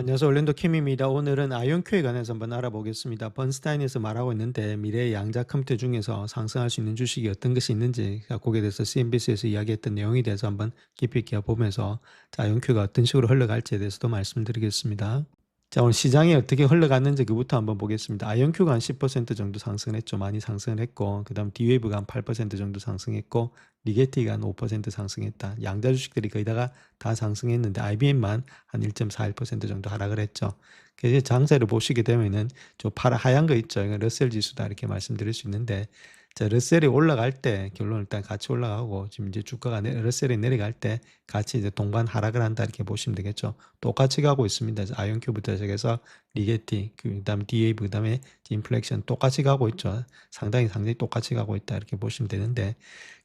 안녕하세요. 올랜도 킴입니다. 오늘은 아이온큐에 관해서 한번 알아보겠습니다. 번스타인에서 말하고 있는데 미래의 양자 컴퓨터 중에서 상승할 수 있는 주식이 어떤 것이 있는지 거기에 대해서 CNBC에서 이야기했던 내용에 대해서 한번 깊이 있게 보면서 아이온큐가 어떤 식으로 흘러갈지에 대해서도 말씀드리겠습니다. 자, 오늘 시장이 어떻게 흘러갔는지 그부터 한번 보겠습니다. 아이온큐가 한 10% 정도 상승했죠. 많이 상승을 했고, 그 다음 디웨이브가 한 8% 정도 상승했고, 리게티가 한 5% 상승했다. 양자 주식들이 거의 다 상승했는데, IBM만 한 1.41% 정도 하락을 했죠. 그래서 장세를 보시게 되면은, 하얀 거 있죠. 이건 러셀 지수다. 이렇게 말씀드릴 수 있는데, 자, 러셀이 올라갈 때, 결론 일단 같이 올라가고, 지금 이제 주가가 러셀이 내려갈 때, 같이 이제 동반 하락을 한다. 이렇게 보시면 되겠죠. 똑같이 가고 있습니다. 아이온큐부터 시작해서 리게티, 그다음 디웨이브, 그다음에 인플렉션 똑같이 가고 있죠. 상당히 똑같이 가고 있다 이렇게 보시면 되는데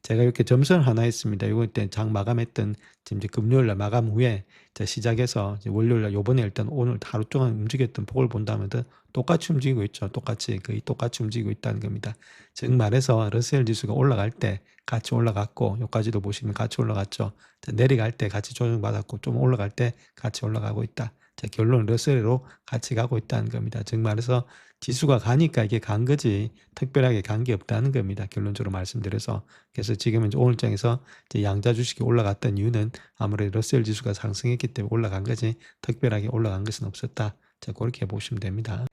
제가 이렇게 점선을 하나 했습니다. 이거 때 장 마감했던 지금 이제 금요일 날 마감 후에 시작해서 이제 월요일 날 요번에 일단 오늘 하루 동안 움직였던 폭을 본다면 똑같이 움직이고 있죠. 거의 똑같이 움직이고 있다는 겁니다. 즉 말해서 러셀 지수가 올라갈 때 같이 올라갔고 여기까지도 보시면 같이 올라갔죠. 내려갈 때 같이 조정받았고 좀 올라갈 때 같이 올라가고 있다. 자, 결론 러셀로 같이 가고 있다는 겁니다. 즉 말해서 지수가 가니까 이게 간 거지 특별하게 간 게 없다는 겁니다. 결론적으로 말씀드려서. 그래서 지금은 이제 오늘장에서 이제 양자 주식이 올라갔던 이유는 아무래도 러셀 지수가 상승했기 때문에 올라간 거지 특별하게 올라간 것은 없었다. 자, 그렇게 보시면 됩니다.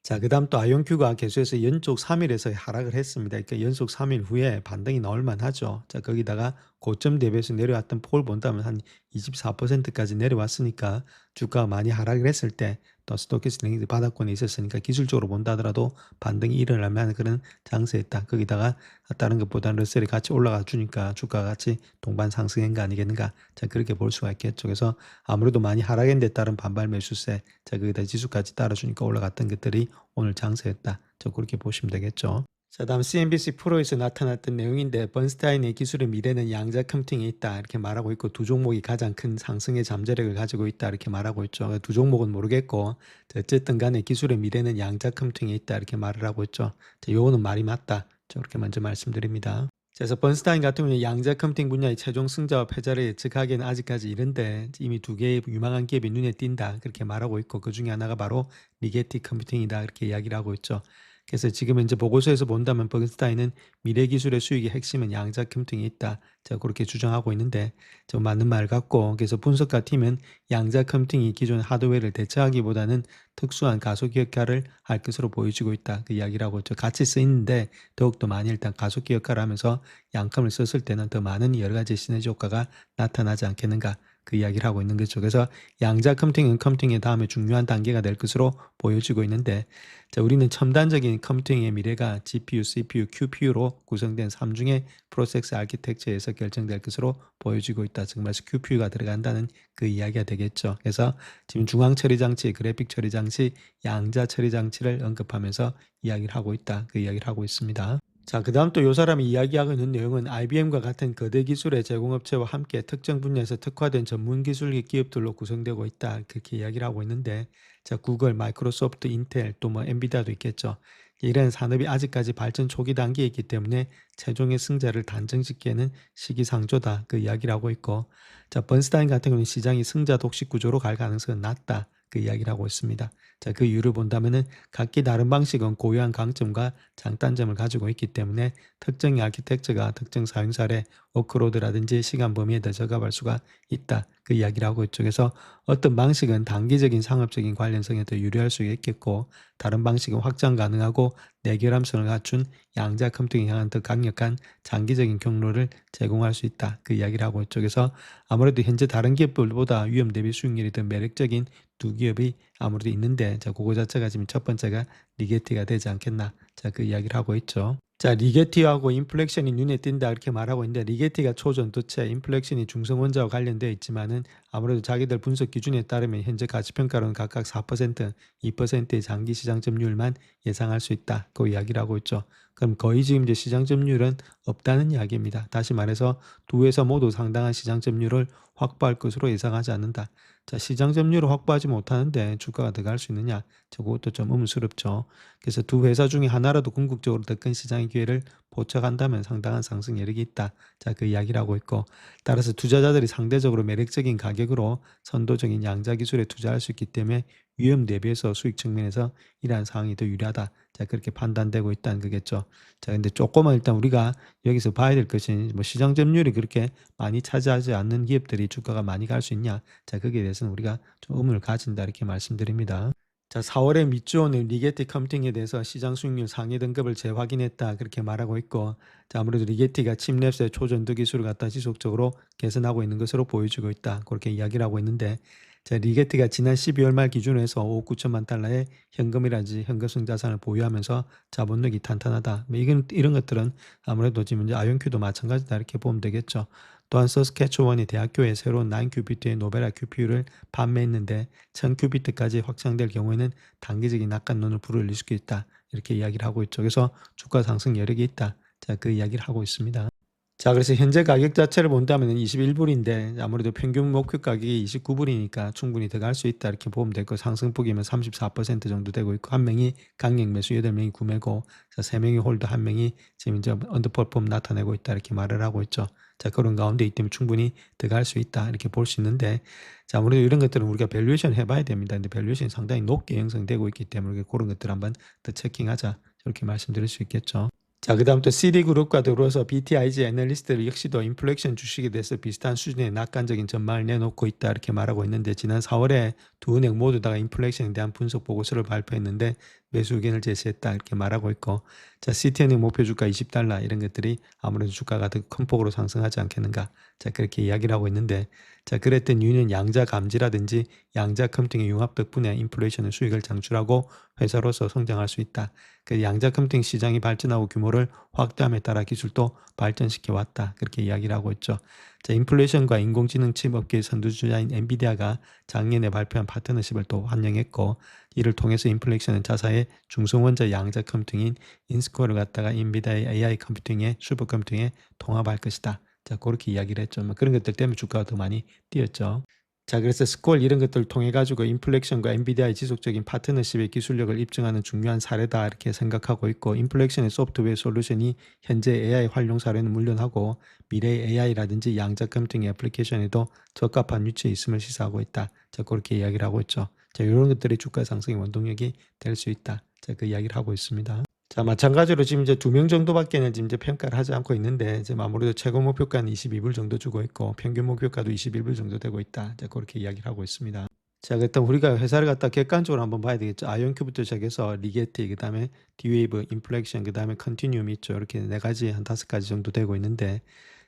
자, 그다음 또 아이온큐가 계속해서 연속 3일에서 하락을 했습니다. 그러니까 연속 3일 후에 반등이 나올 만하죠. 자, 거기다가 고점 대비해서 내려왔던 폭을 본다면 한 24%까지 내려왔으니까 주가가 많이 하락을 했을 때 또 스토캐스틱 랭지 바닥권에 있었으니까 기술적으로 본다 하더라도 반등이 일어나면 그런 장세였다. 거기다가 다른 것보다는 러셀이 같이 올라가 주니까 주가가 같이 동반 상승한 거 아니겠는가. 자, 그렇게 볼 수가 있겠죠. 그래서 아무래도 많이 하락했는데 따른 반발 매수세, 자, 거기다 지수까지 따라주니까 올라갔던 것들이 오늘 장세였다. 저 그렇게 보시면 되겠죠. 자, 다음 CNBC 프로에서 나타났던 내용인데 번스타인의 기술의 미래는 양자 컴퓨팅에 있다 이렇게 말하고 있고 두 종목이 가장 큰 상승의 잠재력을 가지고 있다 이렇게 말하고 있죠. 두 종목은 모르겠고 어쨌든 간에 기술의 미래는 양자 컴퓨팅에 있다 이렇게 말을 하고 있죠. 자, 요거는 말이 맞다. 저렇게 먼저 말씀드립니다. 그래서 번스타인 같은 경우는 양자 컴퓨팅 분야의 최종 승자와 패자를 예측하기에는 아직까지 이른데 이미 두 개의 유망한 기업이 눈에 띈다 그렇게 말하고 있고 그 중에 하나가 바로 리게티 컴퓨팅이다 이렇게 이야기를 하고 있죠. 그래서 지금 이제 보고서에서 본다면 버근스타인은 미래 기술의 수익의 핵심은 양자 컴퓨팅에 있다. 자, 그렇게 주장하고 있는데 좀 맞는 말 같고 그래서 분석가 팀은 양자 컴퓨팅이 기존 하드웨어를 대체하기보다는 특수한 가속기 역할을 할 것으로 보여지고 있다. 그 이야기를 하고 있죠. 같이 쓰이는데 더욱더 많이 일단 가속기 역할을 하면서 양컴을 썼을 때는 더 많은 여러 가지 시너지 효과가 나타나지 않겠는가. 그 이야기를 하고 있는 거죠. 그래서 양자 컴퓨팅은 컴퓨팅의 다음에 중요한 단계가 될 것으로 보여지고 있는데 자, 우리는 첨단적인 컴퓨팅의 미래가 GPU, CPU, QPU로 구성된 3중의 프로세스 아키텍처에서 결정될 것으로 보여지고 있다. 즉 말해서 QPU가 들어간다는 그 이야기가 되겠죠. 그래서 지금 중앙 처리 장치, 그래픽 처리 장치, 양자 처리 장치를 언급하면서 이야기를 하고 있다. 그 이야기를 하고 있습니다. 자, 그 다음 또 요 사람이 이야기하고 있는 내용은 IBM과 같은 거대 기술의 제공업체와 함께 특정 분야에서 특화된 전문 기술 기업들로 구성되고 있다. 그렇게 이야기를 하고 있는데, 자, 구글, 마이크로소프트, 인텔, 또 뭐 엔비디아도 있겠죠. 이런 산업이 아직까지 발전 초기 단계에 있기 때문에 최종의 승자를 단정짓기에는 시기상조다. 그 이야기를 하고 있고, 자, 번스타인 같은 경우는 시장이 승자 독식 구조로 갈 가능성은 낮다. 그 이야기를 하고 있습니다. 자, 그 이유를 본다면은 각기 다른 방식은 고유한 강점과 장단점을 가지고 있기 때문에 특정 아키텍처가 특정 사용 사례, 워크로드라든지 시간 범위에 더 적합할 수가 있다. 그 이야기를 하고 있죠. 그래서 어떤 방식은 단기적인 상업적인 관련성에 더 유리할 수 있겠고 다른 방식은 확장 가능하고 내결함성을 갖춘 양자 컴퓨팅에 향한 더 강력한 장기적인 경로를 제공할 수 있다. 그 이야기를 하고 있죠. 그래서 아무래도 현재 다른 기업들보다 위험 대비 수익률이 더 매력적인 두 기업이 아무래도 있는데 자, 그거 자체가 지금 첫 번째가 리게티가 되지 않겠나. 자, 그 이야기를 하고 있죠. 자, 리게티하고 인플렉션이 눈에 띈다 이렇게 말하고 있는데 리게티가 초전도체, 인플렉션이 중성원자와 관련되어 있지만은 아무래도 자기들 분석 기준에 따르면 현재 가치평가로는 각각 4%, 2%의 장기 시장 점유율만 예상할 수 있다. 그 이야기를 하고 있죠. 그럼 거의 지금 이제 시장 점유율은 없다는 이야기입니다. 다시 말해서 두 회사 모두 상당한 시장 점유율을 확보할 것으로 예상하지 않는다. 자, 시장 점유율을 확보하지 못하는데 주가가 더 갈 수 있느냐? 그것도 좀 의문스럽죠. 그래서 두 회사 중에 하나라도 궁극적으로 더 큰 시장의 기회를 포착한다면 상당한 상승 여력이 있다. 자, 그 이야기를 하고 있고, 따라서 투자자들이 상대적으로 매력적인 가격으로 선도적인 양자 기술에 투자할 수 있기 때문에 위험 대비해서 수익 측면에서 이러한 상황이 더 유리하다. 자, 그렇게 판단되고 있다는 거겠죠. 자, 근데 조금은 일단 우리가 여기서 봐야 될 것이 뭐 시장 점유율이 그렇게 많이 차지하지 않는 기업들이 주가가 많이 갈 수 있냐? 자, 거기에 대해서는 우리가 좀 의문을 가진다 이렇게 말씀드립니다. 자, 4월에 미주오는 리게티 컴퓨팅에 대해서 시장 수익률 상위 등급을 재확인했다 그렇게 말하고 있고, 자, 아무래도 리게티가 칩랩스의 초전도 기술을 갖다 지속적으로 개선하고 있는 것으로 보여지고 있다 그렇게 이야기를 하고 있는데, 자, 리게티가 지난 12월 말 기준으로 해서 5억 9천만 달러의 현금이라든지 현금성 자산을 보유하면서 자본력이 탄탄하다. 뭐 이런 것들은 아무래도 지금 이제 아이온큐도 마찬가지다 이렇게 보면 되겠죠. 또한 서스캐치원이 대학교에 새로운 9큐비트의 노베라 QPU를 판매했는데 1000큐비트까지 확장될 경우에는 단기적인 낙관론을 불어일으킬 수 있다. 이렇게 이야기를 하고 있죠. 그래서 주가 상승 여력이 있다. 자, 그 이야기를 하고 있습니다. 자, 그래서 현재 가격 자체를 본다면 21불인데 아무래도 평균 목표 가격이 29불이니까 충분히 더 갈 수 있다 이렇게 보면 되고, 상승폭이면 34% 정도 되고 있고, 한 명이 강력 매수, 8명이 구매고, 자, 3명이 홀더, 한 명이 지금 이제 언더퍼폼 나타내고 있다 이렇게 말을 하고 있죠. 자, 그런 가운데 있기 때문에 충분히 더 갈 수 있다 이렇게 볼 수 있는데, 자, 아무래도 이런 것들은 우리가 밸류에이션 해봐야 됩니다. 근데 밸류에이션이 상당히 높게 형성되고 있기 때문에 그런 것들 한번 더 체킹하자 이렇게 말씀드릴 수 있겠죠. 자, 그다음 또 CD그룹과 더불어서 BTIG 애널리스트들 역시도 인플레이션 주식에 대해서 비슷한 수준의 낙관적인 전망을 내놓고 있다 이렇게 말하고 있는데, 지난 4월에 두 은행 모두 다가 인플레이션에 대한 분석 보고서를 발표했는데 매수 의견을 제시했다 이렇게 말하고 있고, 자, 시티은행 목표 주가 20달러 이런 것들이 아무래도 주가가 더 큰 폭으로 상승하지 않겠는가, 자, 그렇게 이야기를 하고 있는데, 자, 그랬던 이유는 양자 감지라든지 양자 컴퓨팅의 융합 덕분에 인플레이션의 수익을 창출하고 회사로서 성장할 수 있다. 그 양자 컴퓨팅 시장이 발전하고 규모를 확대함에 따라 기술도 발전시켜 왔다. 그렇게 이야기를 하고 있죠. 자, 인플레이션과 인공지능 칩 업계의 선두주자인 엔비디아가 작년에 발표한 파트너십을 또 환영했고, 이를 통해서 인플레이션은 자사의 중성원자 양자 컴퓨팅인 인스코어를 갖다가 엔비디아의 AI 컴퓨팅에 슈퍼 컴퓨팅에 통합할 것이다. 자, 그렇게 이야기를 했죠. 뭐 그런 것들 때문에 주가가 더 많이 뛰었죠. 자, 그래서 스콜 이런 것들을 통해 가지고 인플렉션과 엔비디아의 지속적인 파트너십의 기술력을 입증하는 중요한 사례다 이렇게 생각하고 있고, 인플렉션의 소프트웨어 솔루션이 현재 AI 활용 사례는 물론하고 미래의 AI라든지 양자 컴퓨팅 애플리케이션에도 적합한 위치에 있음을 시사하고 있다. 자, 그렇게 이야기를 하고 있죠. 자, 이런 것들이 주가 상승의 원동력이 될 수 있다. 자, 그 이야기를 하고 있습니다. 자, 마찬가지로 지금 이제 2명 정도밖에는 지금 이제 평가를 하지 않고 있는데, 지금 아무래도 최고 목표가는 22불 정도 주고 있고 평균 목표가도 21불 정도 되고 있다. 자, 그렇게 이야기를 하고 있습니다. 자, 일단 우리가 회사를 갖다 객관적으로 한번 봐야 되겠죠. 아이온큐부터 시작해서 리게티, 그다음에 디웨이브, 인플렉션, 그다음에 컨티뉴um 있죠. 이렇게 네 가지, 한 5가지 정도 되고 있는데,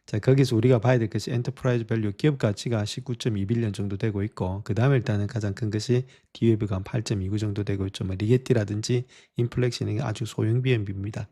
자, 거기서 우리가 봐야 될 것이 엔터프라이즈 밸류, 기업 가치가 19.2빌리언 정도 되고 있고, 그다음에 일단은 가장 큰 것이 디웨이브가 한 8.29 정도 되고 있죠. 뭐 리게티라든지 인플렉션이 아주 소형 비행비입니다.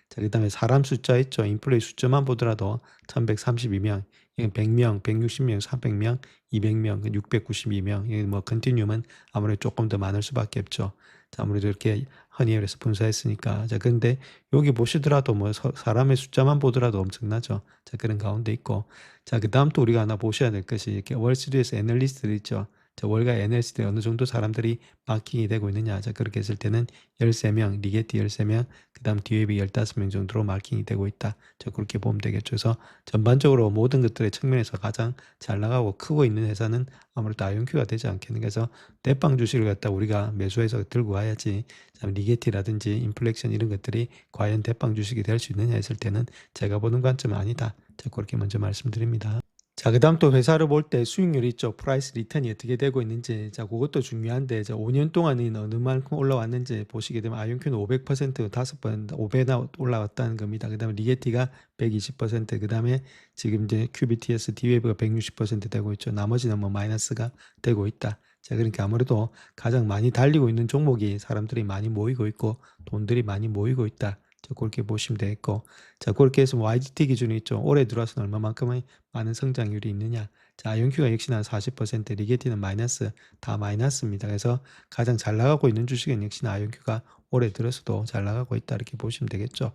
자, 그다음에 사람 숫자 있죠. 인플레이 숫자만 보더라도 1132명, 100명, 160명, 400명, 200명, 692명. 뭐 컨티뉴움은 아무래도 조금 더 많을 수밖에 없죠. 자, 아무래도 이렇게 허니엘에서 분사했으니까. 자, 근데 여기 보시더라도 뭐 사람의 숫자만 보더라도 엄청나죠. 자, 그런 가운데 있고. 자, 그다음 또 우리가 하나 보셔야 될 것이 이렇게 월스트리트에서 애널리스트들 있죠. 자, 월가 애널리스트에 어느 정도 사람들이 마킹이 되고 있느냐. 자, 그렇게 했을 때는 13명, 리게티 13명, 그다음 디웨이비 15명 정도로 마킹이 되고 있다. 자, 그렇게 보면 되겠죠. 그래서 전반적으로 모든 것들의 측면에서 가장 잘 나가고 크고 있는 회사는 아무래도 아이온큐가 되지 않겠는가. 그래서 대빵 주식을 갖다 우리가 매수해서 들고 와야지, 리게티라든지 인플렉션 이런 것들이 과연 대빵 주식이 될 수 있느냐 했을 때는 제가 보는 관점은 아니다. 자, 그렇게 먼저 말씀드립니다. 자, 그다음 또 회사를 볼 때 수익률이 있죠. 프라이스 리턴이 어떻게 되고 있는지. 자, 그것도 중요한데, 자, 5년 동안은 어느 만큼 올라왔는지 보시게 되면 아이온큐는 500% 5번 5배나 올라왔다는 겁니다. 그다음에 리게티가 120%, 그다음에 지금 이제 QBTS D웨이브가 160% 되고 있죠. 나머지는 뭐 마이너스가 되고 있다. 자, 그러니까 아무래도 가장 많이 달리고 있는 종목이 사람들이 많이 모이고 있고 돈들이 많이 모이고 있다. 자, 그렇게 보시면 되겠고, 자, 그렇게 해서 YGT 기준이 있죠. 올해 들어와서는 얼마만큼의 많은 성장률이 있느냐. 자, 아이온큐가 역시나 40%, 리게티는 마이너스, 다 마이너스입니다. 그래서 가장 잘 나가고 있는 주식은 역시나 아이온큐가 올해 들어서도 잘 나가고 있다 이렇게 보시면 되겠죠.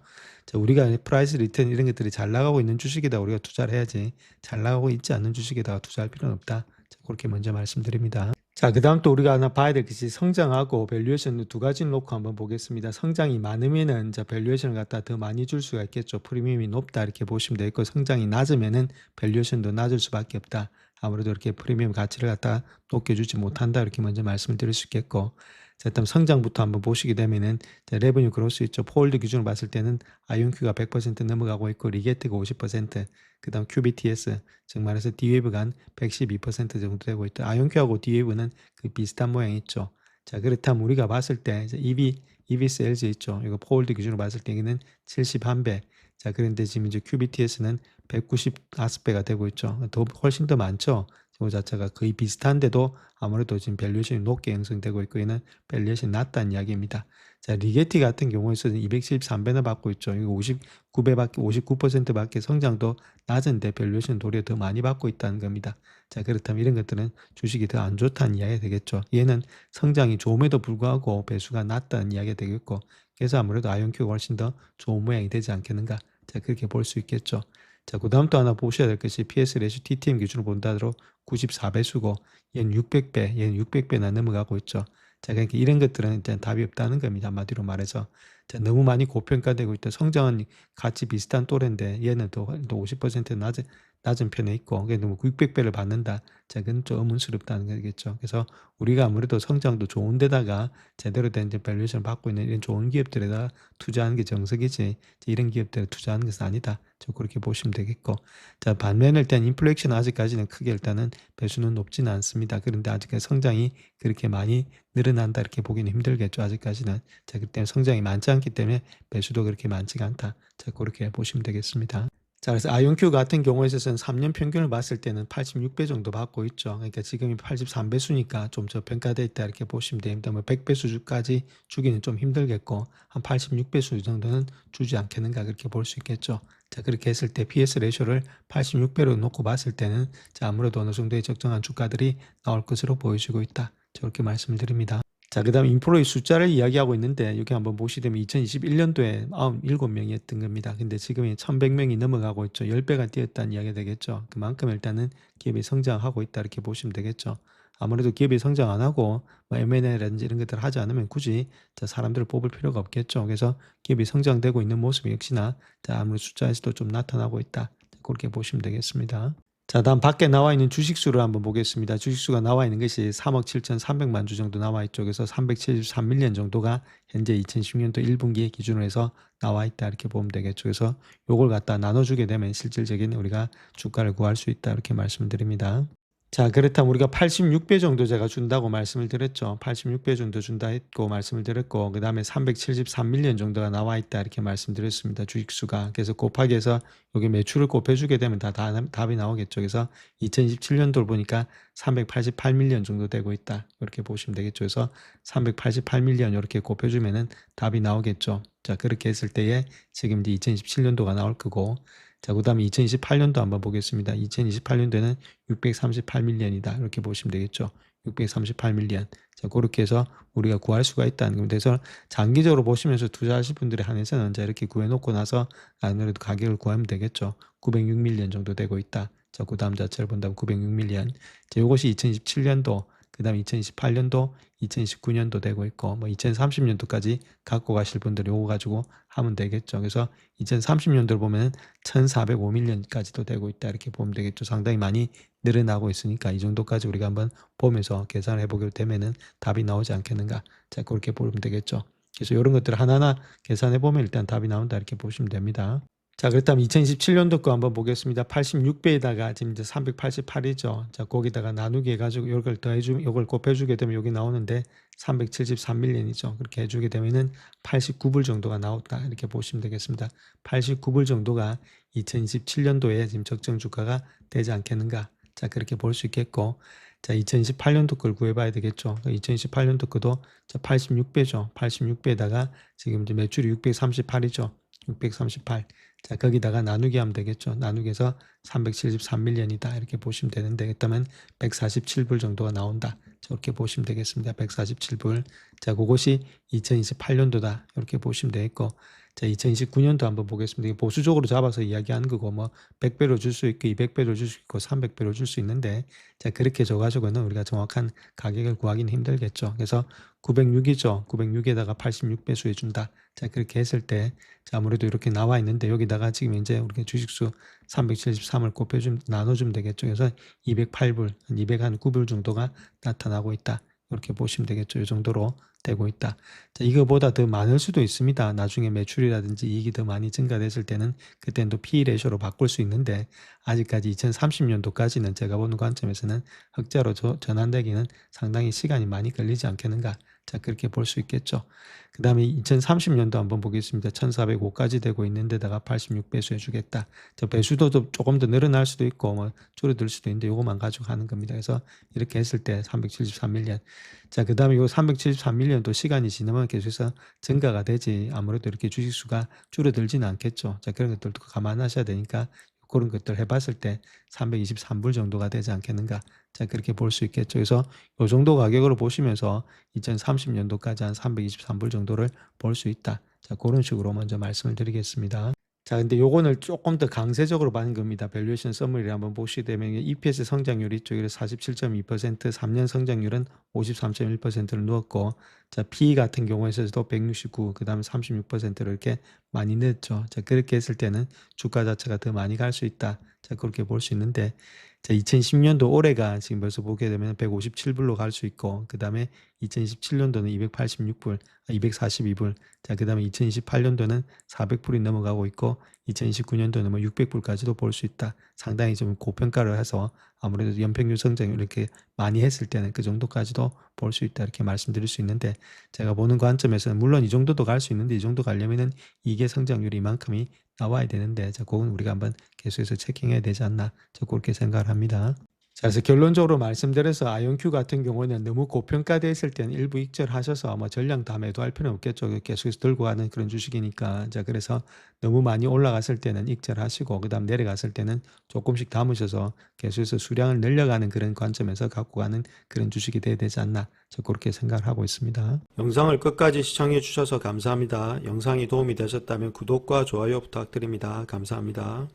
자, 우리가 프라이스 리턴 이런 것들이 잘 나가고 있는 주식에다 우리가 투자를 해야지 잘 나가고 있지 않는 주식에다가 투자할 필요는 없다. 자, 그렇게 먼저 말씀드립니다. 자, 그다음 또 우리가 하나 봐야 될 것이 성장하고 밸류에이션 두 가지를 놓고 한번 보겠습니다. 성장이 많으면은 자, 밸류에이션을 갖다 더 많이 줄 수가 있겠죠. 프리미엄이 높다 이렇게 보시면 되겠고, 성장이 낮으면은 밸류에이션도 낮을 수밖에 없다. 아무래도 이렇게 프리미엄 가치를 갖다 높게 주지 못한다 이렇게 먼저 말씀을 드릴 수 있겠고, 자, 일단 성장부터 한번 보시게 되면은 자, 레버뉴 그로스 있죠. 포홀드 기준으로 봤을 때는 아이온큐가 100% 넘어가고 있고, 리게트가 50%, 그다음 QBTS 즉 말해서 D웨이브가 한 112% 정도 되고 있다. 아이온큐하고 D웨이브는 그 비슷한 모양이 있죠. 자, 그렇다면 우리가 봤을 때 이제 EV 세일즈 있죠. 이거 포홀드 기준으로 봤을 때 이거는 71배. 자, 그런데 지금 이제 QBTS는 195배가 되고 있죠. 훨씬 더 많죠. 그 자체가 거의 비슷한데도 아무래도 지금 밸류에이션이 높게 형성되고 있고, 얘는 밸류에이션이 낮다는 이야기입니다. 자, 리게티 같은 경우에서는 273배나 받고 있죠. 이거 59배밖에, 59%밖에 성장도 낮은데 밸류에이션 도리어 더 많이 받고 있다는 겁니다. 자, 그렇다면 이런 것들은 주식이 더 안 좋다는 이야기가 되겠죠. 얘는 성장이 좋음에도 불구하고 배수가 낮다는 이야기가 되겠고, 그래서 아무래도 아이온큐가 훨씬 더 좋은 모양이 되지 않겠는가. 자, 그렇게 볼 수 있겠죠. 자, 그 다음 또 하나 보셔야 될 것이 PS 레시 TTM 기준으로 본다더러 94배수고, 얘는 600배, 얘는 600배나 넘어가고 있죠. 자, 그러니까 이런 것들은 일단 답이 없다는 겁니다. 한마디로 말해서. 자, 너무 많이 고평가되고 있다. 성장은 같이 비슷한 또래인데 얘는 또 50% 낮은 편에 있고, 그게 너무 600배를 받는다. 자, 그건 좀 의문스럽다는 거겠죠. 그래서 우리가 아무래도 성장도 좋은 데다가 제대로 된 이제 밸류에이션을 받고 있는 이런 좋은 기업들에다 투자하는 게 정석이지, 이런 기업들에 투자하는 것은 아니다. 저 그렇게 보시면 되겠고. 자, 반면에 일단 인플레이션은 아직까지는 크게 일단은 배수는 높지는 않습니다. 그런데 아직까지 성장이 그렇게 많이 늘어난다 이렇게 보기는 힘들겠죠. 아직까지는. 자, 그렇기 때문에 성장이 많지 않기 때문에 배수도 그렇게 많지가 않다. 자, 그렇게 보시면 되겠습니다. 자, 그래서 아이온큐 같은 경우에 있어서는 3년 평균을 봤을 때는 86배 정도 받고 있죠. 그러니까 지금이 83배수니까 좀 저평가돼 있다 이렇게 보시면 됩니다. 뭐 100배수까지 주기는 좀 힘들겠고, 한 86배수 정도는 주지 않겠는가 그렇게 볼 수 있겠죠. 자, 그렇게 했을 때 PS 레이쇼를 86배로 놓고 봤을 때는 자, 아무래도 어느 정도의 적정한 주가들이 나올 것으로 보여지고 있다. 저렇게 말씀을 드립니다. 자, 그 다음 인플로이 숫자를 이야기하고 있는데, 여기 한번 보시면 2021년도에 97명이었던 겁니다. 근데 지금 1100명이 넘어가고 있죠. 10배가 뛰었다는 이야기가 되겠죠. 그만큼 일단은 기업이 성장하고 있다 이렇게 보시면 되겠죠. 아무래도 기업이 성장 안 하고 뭐 M&A라든지 이런 것들을 하지 않으면 굳이 자, 사람들을 뽑을 필요가 없겠죠. 그래서 기업이 성장되고 있는 모습이 역시나 자, 아무래도 숫자에서도 좀 나타나고 있다. 그렇게 보시면 되겠습니다. 자, 다음 밖에 나와 있는 주식수를 한번 보겠습니다. 주식수가 나와 있는 것이 3억 7,300만 주 정도 나와 있죠. 그래서 373밀리언 정도가 현재 2010년도 1분기 기준으로 해서 나와 있다 이렇게 보면 되겠죠. 그래서 요걸 갖다 나눠주게 되면 실질적인 우리가 주가를 구할 수 있다 이렇게 말씀을 드립니다. 자, 그렇다면 우리가 86배 정도 제가 준다고 말씀을 드렸죠. 86배 정도 준다 했고 말씀을 드렸고, 그 다음에 373밀리언 정도가 나와 있다 이렇게 말씀드렸습니다. 주식수가. 그래서 곱하기 해서 여기 매출을 곱해주게 되면 답이 나오겠죠. 그래서 2027년도를 보니까 388밀리언 정도 되고 있다. 이렇게 보시면 되겠죠. 그래서 388밀리언 이렇게 곱해주면은 답이 나오겠죠. 자, 그렇게 했을 때에 지금 이제 2027년도가 나올 거고, 자, 그 다음에 2028년도 한번 보겠습니다. 2028년도에는 638밀리언이다. 이렇게 보시면 되겠죠. 638밀리언. 자, 그렇게 해서 우리가 구할 수가 있다는 겁니다. 그래서 장기적으로 보시면서 투자하실 분들에 한해서는 자, 이렇게 구해놓고 나서 아무래도 가격을 구하면 되겠죠. 906밀리언 정도 되고 있다. 자, 그 다음 자체를 본다면 906밀리언. 자, 이것이 2027년도, 그 다음 2028년도, 2029년도 되고 있고, 뭐 2030년도까지 갖고 가실 분들 요거 가지고 하면 되겠죠. 그래서 2030년도를 보면 1405밀리언까지도 되고 있다 이렇게 보면 되겠죠. 상당히 많이 늘어나고 있으니까 이 정도까지 우리가 한번 보면서 계산해 보게 되면은 답이 나오지 않겠는가. 자, 그렇게 보면 되겠죠. 그래서 이런 것들을 하나하나 계산해 보면 일단 답이 나온다 이렇게 보시면 됩니다. 자, 그렇다면 2027년도 거 한번 보겠습니다. 86배에다가 지금 이제 388이죠. 자, 거기다가 나누기 해가지고 이걸 더해주면, 이걸 곱해주게 되면 여기 나오는데 373밀리언이죠. 그렇게 해주게 되면은 89불 정도가 나왔다. 이렇게 보시면 되겠습니다. 89불 정도가 2027년도에 지금 적정 주가가 되지 않겠는가. 자, 그렇게 볼 수 있겠고, 자, 2028년도 걸 구해봐야 되겠죠. 2028년도 거도 86배죠. 86배에다가 지금 이제 매출이 638이죠. 638. 자, 거기다가 나누기 하면 되겠죠. 나누기해서 373밀리언이다. 이렇게 보시면 되는데, 그렇다면 147불 정도가 나온다. 저렇게 보시면 되겠습니다. 147불. 자, 그것이 2028년도다. 이렇게 보시면 되겠고, 자, 2029년도 한번 보겠습니다. 이게 보수적으로 잡아서 이야기하는 거고, 뭐, 100배로 줄 수 있고, 200배로 줄 수 있고, 300배로 줄 수 있는데, 자, 그렇게 줘가지고는 우리가 정확한 가격을 구하기는 힘들겠죠. 그래서 906이죠. 906에다가 86배수 해준다. 자, 그렇게 했을 때, 자, 아무래도 이렇게 나와 있는데, 여기다가 지금 이제 우리가 주식수 373을 나눠주면 되겠죠. 그래서 208불, 209불 정도가 나타나고 있다. 이렇게 보시면 되겠죠. 이 정도로 되고 있다. 자, 이거보다 더 많을 수도 있습니다. 나중에 매출이라든지 이익이 더 많이 증가됐을 때는 그때는 또 P/E 레이쇼로 바꿀 수 있는데, 아직까지 2030년도까지는 제가 보는 관점에서는 흑자로 전환되기는 상당히 시간이 많이 걸리지 않겠는가. 자, 그렇게 볼 수 있겠죠. 그 다음에 2030년도 한번 보겠습니다. 1405까지 되고 있는데다가 86배수 해주겠다. 저 배수도 조금 더 늘어날 수도 있고, 뭐, 줄어들 수도 있는데, 요거만 가지고 하는 겁니다. 그래서 이렇게 했을 때 373밀리언. 자, 그 다음에 요 373밀리언도 시간이 지나면 계속해서 증가가 되지, 아무래도 이렇게 주식수가 줄어들지는 않겠죠. 자, 그런 것들도 감안하셔야 되니까, 그런 것들 해봤을 때 323불 정도가 되지 않겠는가. 자, 그렇게 볼 수 있겠죠. 그래서 요 정도 가격으로 보시면서 2030년도까지 한 323불 정도를 볼 수 있다. 자, 그런 식으로 먼저 말씀을 드리겠습니다. 자, 근데 요거는 조금 더 강세적으로 받는 겁니다. 밸류에이션 서머리를 한번 보시게 되면 EPS 성장률이 이쪽에 47.2%, 3년 성장률은 53.1%를 누웠고, 자, PE 같은 경우에서도 169, 그 다음에 36%를 이렇게 많이 넣었죠. 자, 그렇게 했을 때는 주가 자체가 더 많이 갈 수 있다. 자, 그렇게 볼 수 있는데, 자, 2010년도 올해가 지금 벌써 보게 되면 157불로 갈 수 있고, 그 다음에 2017년도는 286불, 242불, 자, 그 다음에 2028년도는 400불이 넘어가고 있고, 2029년도는 뭐 600불까지도 볼 수 있다. 상당히 좀 고평가를 해서 아무래도 연평균 성장을 이렇게 많이 했을 때는 그 정도까지도 볼 수 있다. 이렇게 말씀드릴 수 있는데, 제가 보는 관점에서는 물론 이 정도도 갈 수 있는데, 이 정도 가려면은 이게 성장률이 이만큼이 나와야 되는데, 자, 그건 우리가 한번 계속해서 체킹해야 되지 않나. 저 그렇게 생각을 합니다. 자, 그래서 결론적으로 말씀드려서 아이온큐 같은 경우는 너무 고평가되어 있을 때는 일부 익절하셔서 뭐 전량 다 매도할 필요는 없겠죠. 계속해서 들고 가는 그런 주식이니까. 자, 그래서 너무 많이 올라갔을 때는 익절하시고, 그 다음 내려갔을 때는 조금씩 담으셔서 계속해서 수량을 늘려가는 그런 관점에서 갖고 가는 그런 주식이 돼야 되지 않나. 저 그렇게 생각을 하고 있습니다. 영상을 끝까지 시청해 주셔서 감사합니다. 영상이 도움이 되셨다면 구독과 좋아요 부탁드립니다. 감사합니다.